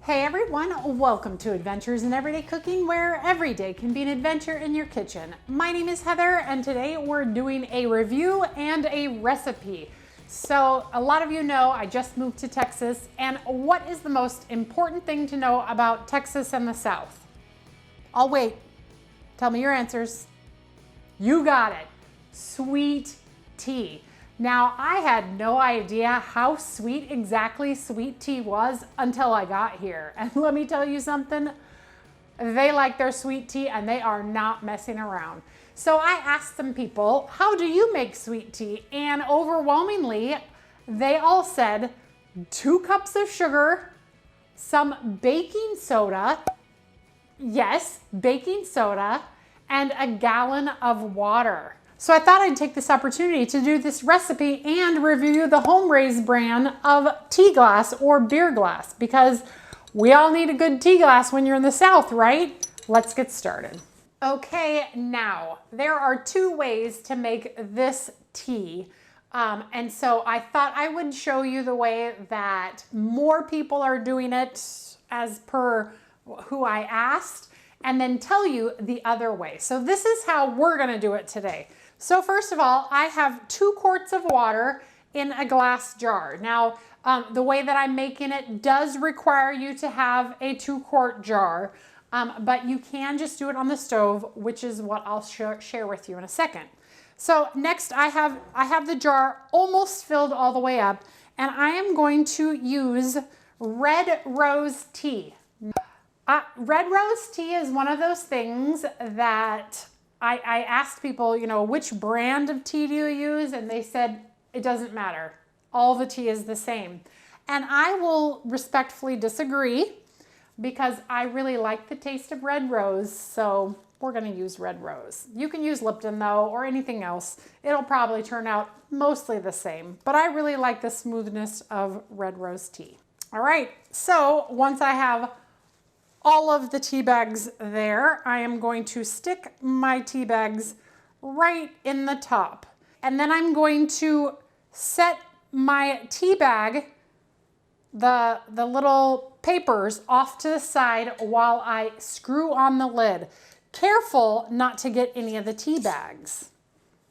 Hey everyone, welcome to Adventures in Everyday Cooking, where every day can be an adventure in your kitchen. My name is Heather, and today we're doing a review and a recipe. So a lot of you know I just moved to Texas, and what is the most important thing to know about Texas and the South? I'll wait. Tell me your answers. You got it. Sweet tea. Now, I had no idea how sweet exactly sweet tea was until I got here. And let me tell you something, they like their sweet tea and they are not messing around. So I asked some people, how do you make sweet tea? And overwhelmingly, they all said 2 cups of sugar, some baking soda, yes, baking soda, and a gallon of water. So I thought I'd take this opportunity to do this recipe and review the Homerays brand of tea glass or beer glass, because we all need a good tea glass when you're in the South, right? Let's get started. Okay, now there are 2 ways to make this tea. And so I thought I would show you the way that more people are doing it as per who I asked, and then tell you the other way. So this is how we're gonna do it today. So first of all, I have 2 quarts of water in a glass jar. Now, the way that I'm making it does require you to have a 2-quart jar, but you can just do it on the stove, which is what I'll share with you in a second. So next I have the jar almost filled all the way up, and I am going to use red rose tea. Red rose tea is one of those things that I asked people, you know, which brand of tea do you use? And they said, it doesn't matter. All the tea is the same. And I will respectfully disagree, because I really like the taste of red rose. So we're going to use red rose. You can use Lipton though, or anything else. It'll probably turn out mostly the same, but I really like the smoothness of red rose tea. All right. So once I have all of the tea bags there, I am going to stick my tea bags right in the top. And then I'm going to set my tea bag, the little papers, off to the side while I screw on the lid. Careful not to get any of the tea bags.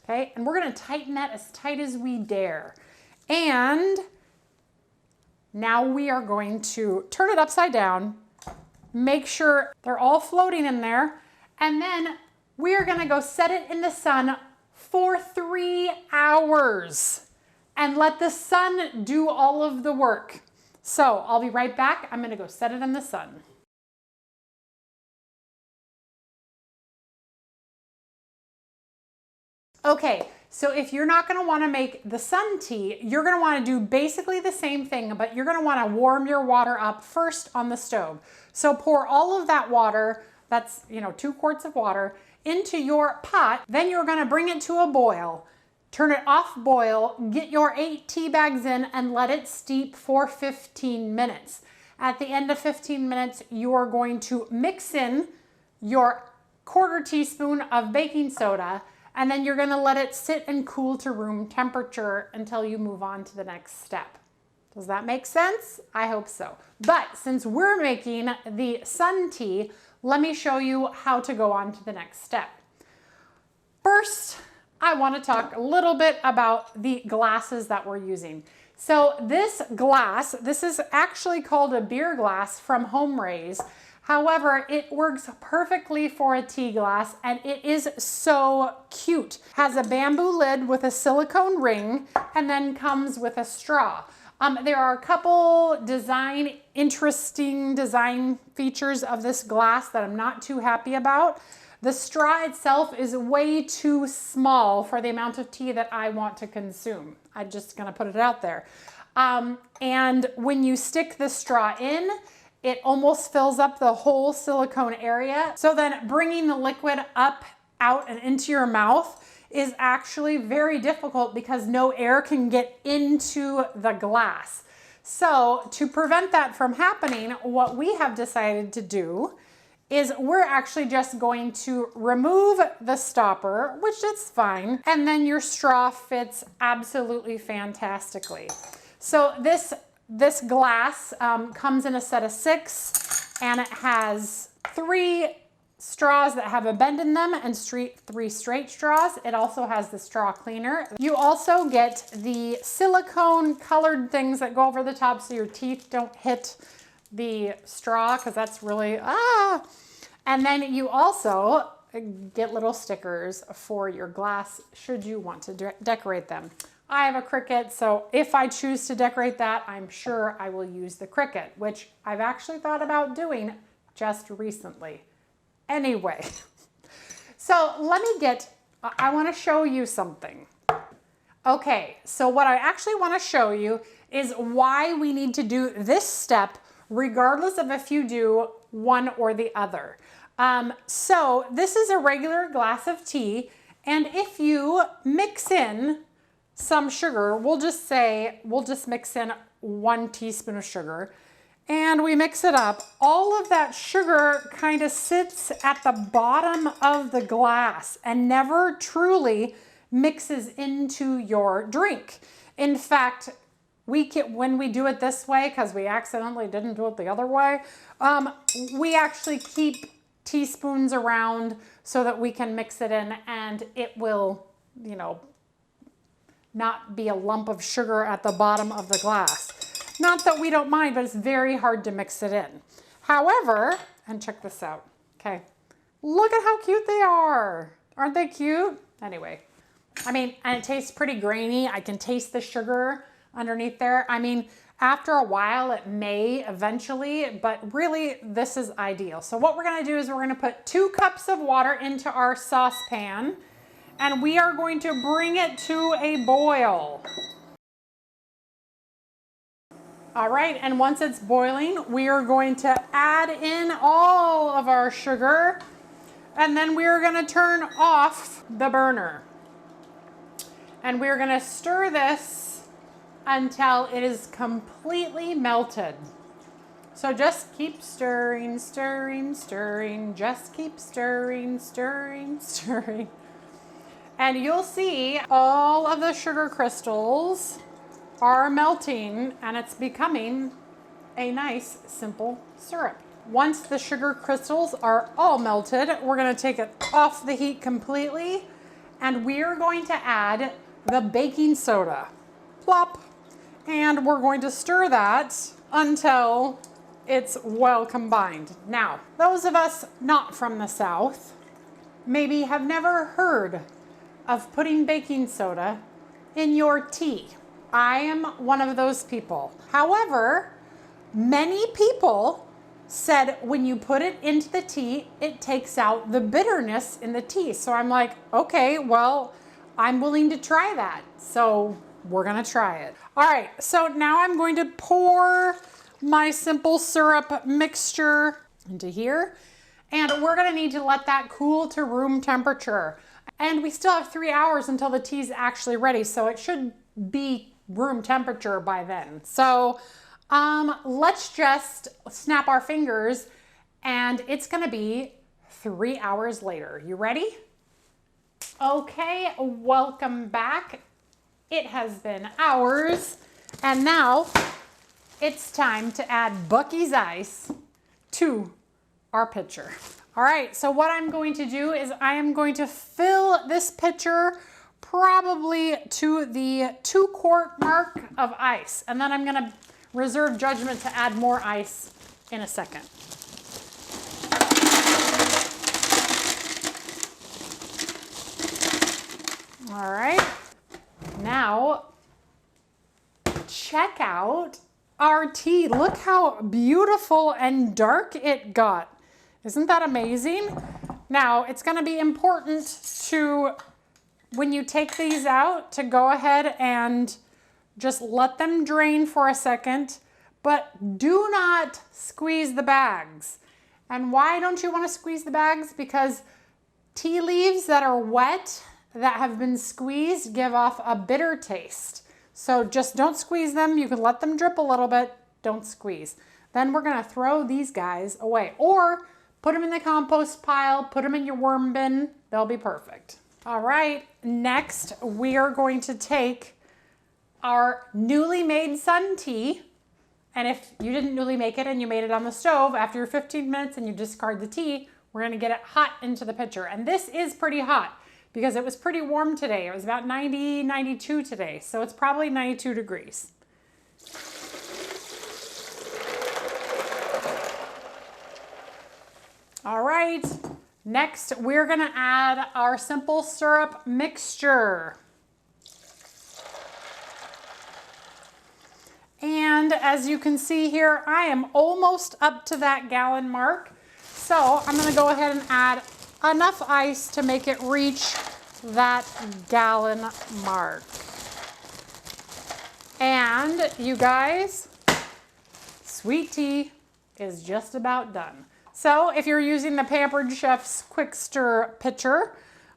Okay, and we're gonna tighten that as tight as we dare. And now we are going to turn it upside down, make sure they're all floating in there, and then we're gonna go set it in the sun for 3 hours and let the sun do all of the work. So I'll be right back. I'm gonna go set it in the sun. Okay, so if you're not gonna wanna make the sun tea, you're gonna wanna do basically the same thing, but you're gonna wanna warm your water up first on the stove. So pour all of that water, that's 2 quarts of water, into your pot. Then you're gonna bring it to a boil. Turn it off boil, get your 8 tea bags in, and let it steep for 15 minutes. At the end of 15 minutes, you are going to mix in your 1/4 teaspoon of baking soda, and then you're gonna let it sit and cool to room temperature until you move on to the next step. Does that make sense? I hope so. But since we're making the sun tea, let me show you how to go on to the next step. First, I want to talk a little bit about the glasses that we're using. So this glass, this is actually called a beer glass from Homerays. However, it works perfectly for a tea glass, and it is so cute. Has a bamboo lid with a silicone ring, and then comes with a straw. There are a couple interesting design features of this glass that I'm not too happy about. The straw itself is way too small for the amount of tea that I want to consume. I'm just gonna put it out there. And when you stick the straw in, it almost fills up the whole silicone area. So then bringing the liquid up, out, and into your mouth is actually very difficult because no air can get into the glass. So to prevent that from happening, what we have decided to do is we're actually just going to remove the stopper, which is fine, and then your straw fits absolutely fantastically. So this This glass comes in a set of 6, and it has 3 straws that have a bend in them and 3 straight straws. It also has the straw cleaner. You also get the silicone colored things that go over the top so your teeth don't hit the straw, because that's really, And then you also get little stickers for your glass should you want to decorate them. I have a cricket, so if I choose to decorate that, I'm sure I will use the cricket, which I've actually thought about doing just recently. Anyway, so I want to show you something. Okay, so what I actually want to show you is why we need to do this step regardless of if you do one or the other. So this is a regular glass of tea, and if you mix in some sugar, we'll just mix in 1 teaspoon of sugar, and we mix it up. All of that sugar kind of sits at the bottom of the glass and never truly mixes into your drink. In fact, when we do it this way, because we accidentally didn't do it the other way, we actually keep teaspoons around so that we can mix it in, and it will, not be a lump of sugar at the bottom of the glass. Not that we don't mind, but it's very hard to mix it in. However, and check this out, okay? Look at how cute they are. Aren't they cute? Anyway, and it tastes pretty grainy. I can taste the sugar underneath there. After a while, it may eventually, but really this is ideal. So what we're gonna do is we're gonna put 2 cups of water into our saucepan, and we are going to bring it to a boil. All right, and once it's boiling, we are going to add in all of our sugar, and then we are gonna turn off the burner. And we're gonna stir this until it is completely melted. So just keep stirring, stirring, stirring, just keep stirring, stirring, stirring. And you'll see all of the sugar crystals are melting, and it's becoming a nice, simple syrup. Once the sugar crystals are all melted, we're gonna take it off the heat completely, and we're going to add the baking soda. Plop. And we're going to stir that until it's well combined. Now, those of us not from the South maybe have never heard of putting baking soda in your tea. I am one of those people. However, many people said when you put it into the tea, it takes out the bitterness in the tea. So I'm like, okay, well, I'm willing to try that. So we're gonna try it. All right, so now I'm going to pour my simple syrup mixture into here, and we're gonna need to let that cool to room temperature. And we still have 3 hours until the tea's actually ready, so it should be room temperature by then. So let's just snap our fingers, and it's gonna be 3 hours later. You ready? Okay, welcome back. It has been hours, and now it's time to add Bucky's ice to our pitcher. All right, so what I'm going to do is I am going to fill this pitcher probably to the 2 quart mark of ice, and then I'm gonna reserve judgment to add more ice in a second. All right, now check out our tea. Look how beautiful and dark it got. Isn't that amazing? Now, it's gonna be important to, when you take these out, to go ahead and just let them drain for a second, but do not squeeze the bags. And why don't you wanna squeeze the bags? Because tea leaves that are wet, that have been squeezed, give off a bitter taste. So just don't squeeze them. You can let them drip a little bit, don't squeeze. Then we're gonna throw these guys away, or put them in the compost pile, put them in your worm bin, they'll be perfect. All right, next we are going to take our newly made sun tea, And if you didn't newly make it and you made it on the stove after your 15 minutes and you discard the tea, we're gonna get it hot into the pitcher. And this is pretty hot because it was pretty warm today. It was about 90, 92 today. So it's probably 92 degrees. All right, next we're gonna add our simple syrup mixture. And as you can see here, I am almost up to that gallon mark. So I'm gonna go ahead and add enough ice to make it reach that gallon mark. And you guys, sweet tea is just about done. So if you're using the Pampered Chef's Quick Stir pitcher,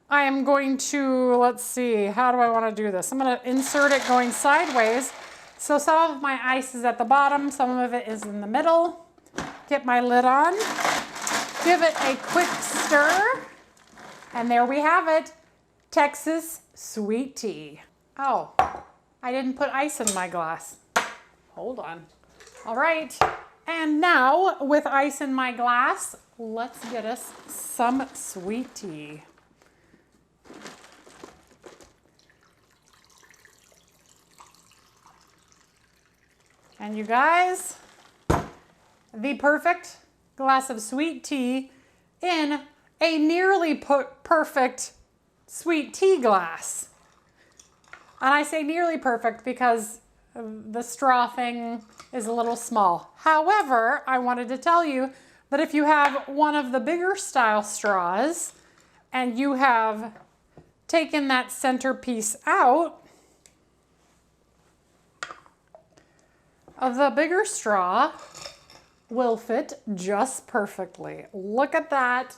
I am going to, let's see, how do I want to do this? I'm going to insert it going sideways. So some of my ice is at the bottom, some of it is in the middle. Get my lid on, give it a quick stir, and there we have it, Texas sweet tea. Oh, I didn't put ice in my glass. Hold on. All right. And now, with ice in my glass, let's get us some sweet tea. And you guys, the perfect glass of sweet tea in a nearly perfect sweet tea glass. And I say nearly perfect because the straw thing is a little small. However, I wanted to tell you that if you have one of the bigger style straws and you have taken that center piece out of the bigger straw, will fit just perfectly. Look at that.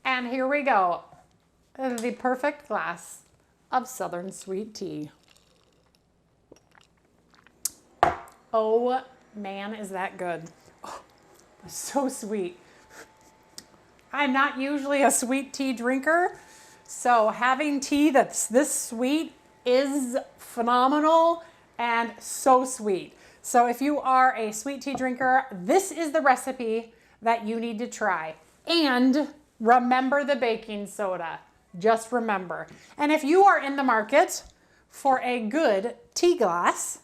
And here we go. The perfect glass of Southern sweet tea. Oh man, is that good. Oh, so sweet. I'm not usually a sweet tea drinker, so having tea that's this sweet is phenomenal and so sweet. So if you are a sweet tea drinker, this is the recipe that you need to try. And remember the baking soda. Just remember. And if you are in the market for a good tea glass,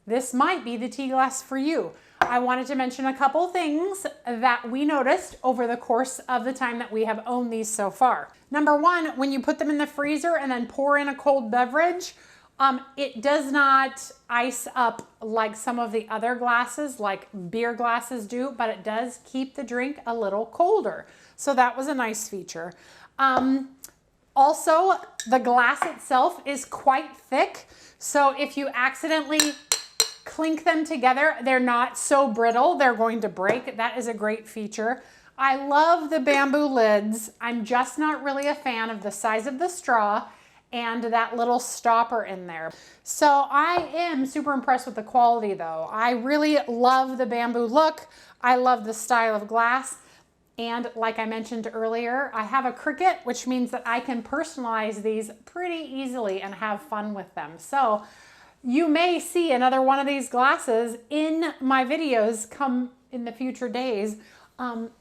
this might be the tea glass for you. I wanted to mention a couple things that we noticed over the course of the time that we have owned these so far. Number one, when you put them in the freezer and then pour in a cold beverage, it does not ice up like some of the other glasses, like beer glasses do, but it does keep the drink a little colder. So that was a nice feature. Also, the glass itself is quite thick. So if you accidentally clink them together, they're not so brittle, they're going to break. That is a great feature. I love the bamboo lids. I'm just not really a fan of the size of the straw and that little stopper in there. So I am super impressed with the quality though. I really love the bamboo look. I love the style of glass. And like I mentioned earlier, I have a Cricut, which means that I can personalize these pretty easily and have fun with them. So you may see another one of these glasses in my videos come in the future days,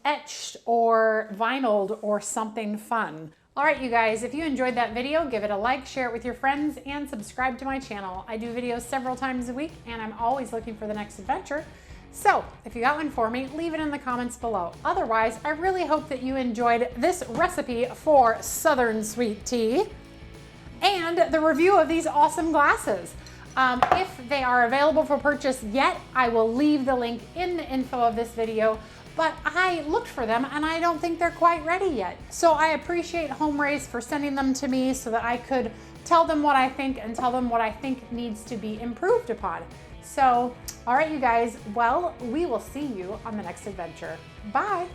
etched or vinyled or something fun. All right, you guys, if you enjoyed that video, give it a like, share it with your friends, and subscribe to my channel. I do videos several times a week, and I'm always looking for the next adventure. So if you got one for me, leave it in the comments below. Otherwise, I really hope that you enjoyed this recipe for Southern sweet tea and the review of these awesome glasses. If they are available for purchase yet, I will leave the link in the info of this video, but I looked for them and I don't think they're quite ready yet. So I appreciate Homerays for sending them to me so that I could tell them what I think and tell them what I think needs to be improved upon. So, all right, you guys, well, we will see you on the next adventure. Bye.